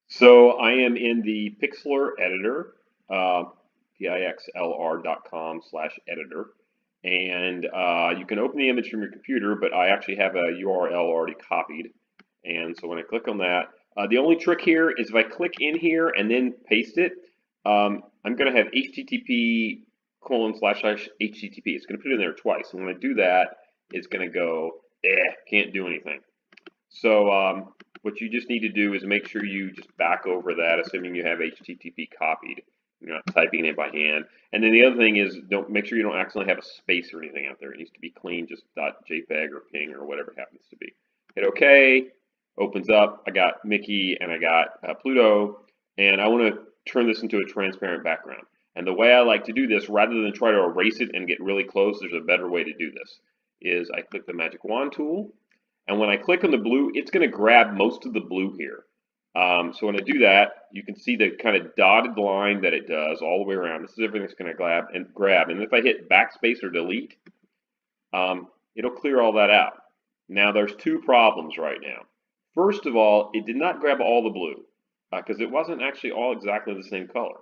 So I am in the Pixlr editor, uh, pixlr.com/editor, and you can open the image from your computer, but I actually have a URL already copied. And so when I click on that, the only trick here is if I click in here and then paste it, I'm going to have http://http. It's going to put it in there twice. And when I do that, it's going to go, can't do anything. So what you just need to do is make sure you just back over that, assuming you have HTTP copied. You're not typing it by hand. And then the other thing is, don't make sure you don't accidentally have a space or anything out there. It needs to be clean, just .jpeg or ping or whatever it happens to be. Hit OK. Opens up. I got Mickey and I got Pluto, and I want to turn this into a transparent background. And the way I like to do this, rather than try to erase it and get really close, there's a better way to do this. Is I click the magic wand tool. And when I click on the blue, it's going to grab most of the blue here. So when I do that, you can see the kind of dotted line that it does all the way around. This is everything that's going to grab. And if I hit backspace or delete, it'll clear all that out. Now there's two problems right now. First of all, it did not grab all the blue because it wasn't actually all exactly the same color.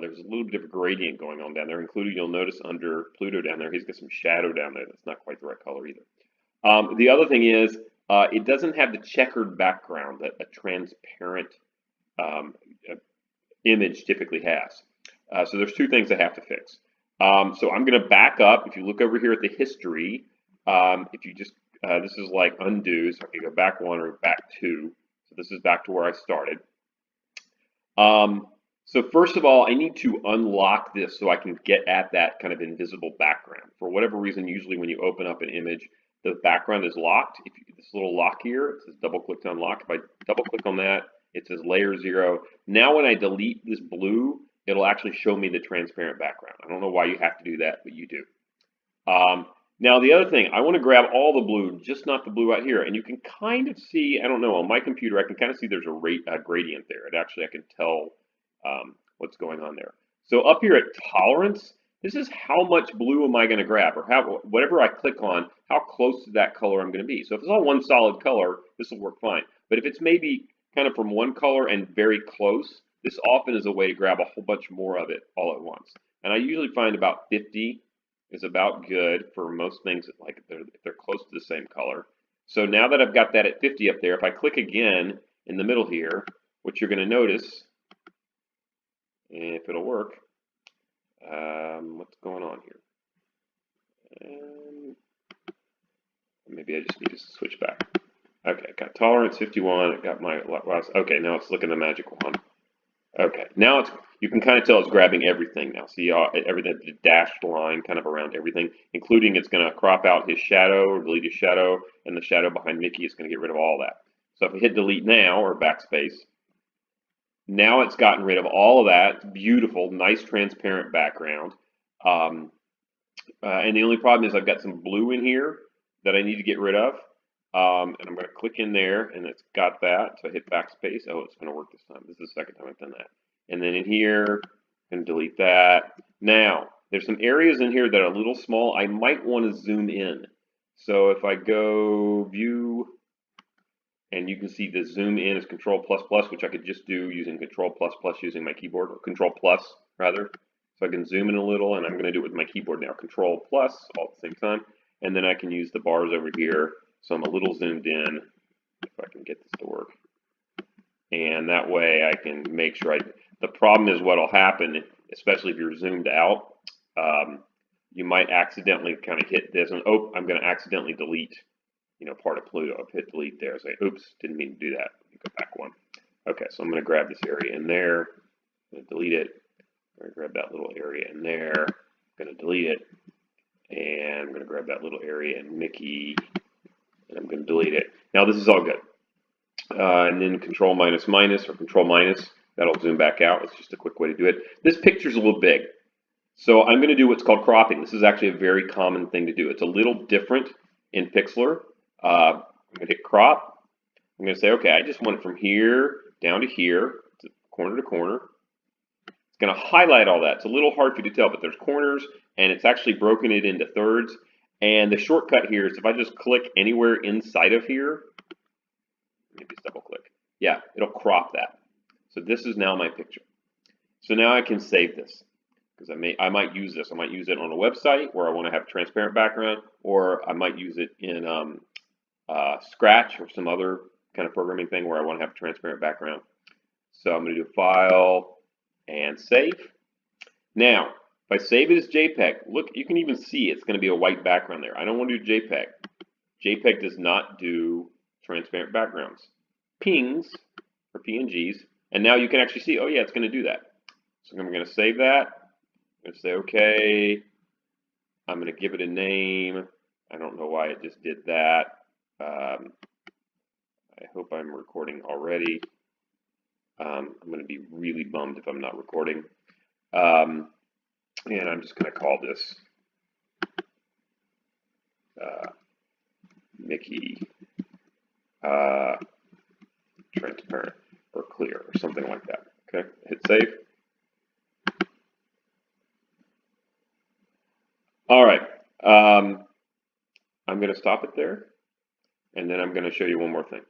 There's a little bit of a gradient going on down there, including you'll notice under Pluto down there, he's got some shadow down there that's not quite the right color either. The other thing is it doesn't have the checkered background that a transparent image typically has. So there's two things I have to fix. So I'm going to back up. If you look over here at the history, if you just, this is like undo, so I can go back one or back two. So this is back to where I started. So first of all, I need to unlock this so I can get at that kind of invisible background. For whatever reason, usually when you open up an image, the background is locked. If you, this little lock here, it says double click to unlock. If I double click on that, it says layer 0. Now when I delete this blue, it'll actually show me the transparent background. I don't know why you have to do that, but you do. Now the other thing, I want to grab all the blue, just not the blue out here. And you can kind of see, I don't know, on my computer, I can kind of see there's a gradient there. It actually, I can tell what's going on there. So up here at tolerance, this is how much blue am I going to grab, or whatever I click on, how close to that color I'm going to be. So if it's all one solid color, this will work fine. But if it's maybe kind of from one color and very close, this often is a way to grab a whole bunch more of it all at once. And I usually find about 50 is about good for most things, like if they're close to the same color. So now that I've got that at 50 up there, if I click again in the middle here, what you're going to notice, if it'll work, what's going on here? Maybe I just need to switch back. Okay, got tolerance 51. I got my last. Okay, now it's looking at the magic wand. Okay, now it's, you can kind of tell it's grabbing everything now. See everything, the dashed line kind of around everything, including it's going to crop out his shadow or delete his shadow, and the shadow behind Mickey is going to get rid of all that. So if I hit delete now or backspace, now it's gotten rid of all of that. It's beautiful, nice transparent background. And the only problem is I've got some blue in here that I need to get rid of. And I'm going to click in there, and it's got that. So I hit backspace. Oh, it's going to work this time. This is the second time I've done that. And then in here, I'm going to delete that. Now, there's some areas in here that are a little small. I might want to zoom in. So if I go view, and you can see the zoom in is Control++, which I could just do using Control++ using my keyboard, or Control+ rather. So I can zoom in a little, and I'm going to do it with my keyboard now. Control+ all at the same time. And then I can use the bars over here. So I'm a little zoomed in, if I can get this to work. And that way I can make sure the problem is what'll happen, especially if you're zoomed out, you might accidentally kind of hit this, and oh, I'm going to accidentally delete, part of Pluto. I've hit delete there. Say, oops, didn't mean to do that. Go back one. Okay, so I'm going to grab this area in there. I'm going to delete it. I'm going to grab that little area in there. I'm going to delete it. And I'm going to grab that little area in Mickey. And I'm going to delete it. Now this is all good. And then Control minus minus or Control minus, that'll zoom back out. It's just a quick way to do it. This picture's a little big. So I'm going to do what's called cropping. This is actually a very common thing to do. It's a little different in Pixlr. I'm going to hit crop. I'm going to say, okay, I just want it from here down to here, corner to corner. It's going to highlight all that. It's a little hard for you to tell, but there's corners, and it's actually broken it into thirds. And the shortcut here is if I just click anywhere inside of here, maybe just double click. Yeah, it'll crop that. So this is now my picture. So now I can save this because I might use this. I might use it on a website where I want to have transparent background, or I might use it in Scratch or some other kind of programming thing where I want to have a transparent background. So I'm going to do File and Save. Now, if I save it as JPEG, look, you can even see it's going to be a white background there. I don't want to do JPEG. JPEG does not do transparent backgrounds. Pings or PNGs, and now you can actually see, oh yeah, it's going to do that. So I'm going to save that. I'm going to say OK. I'm going to give it a name. I don't know why it just did that. I hope I'm recording already. I'm going to be really bummed if I'm not recording. And I'm just going to call this Mickey transparent or clear or something like that. Okay, hit save. All right, I'm going to stop it there, and then I'm going to show you one more thing.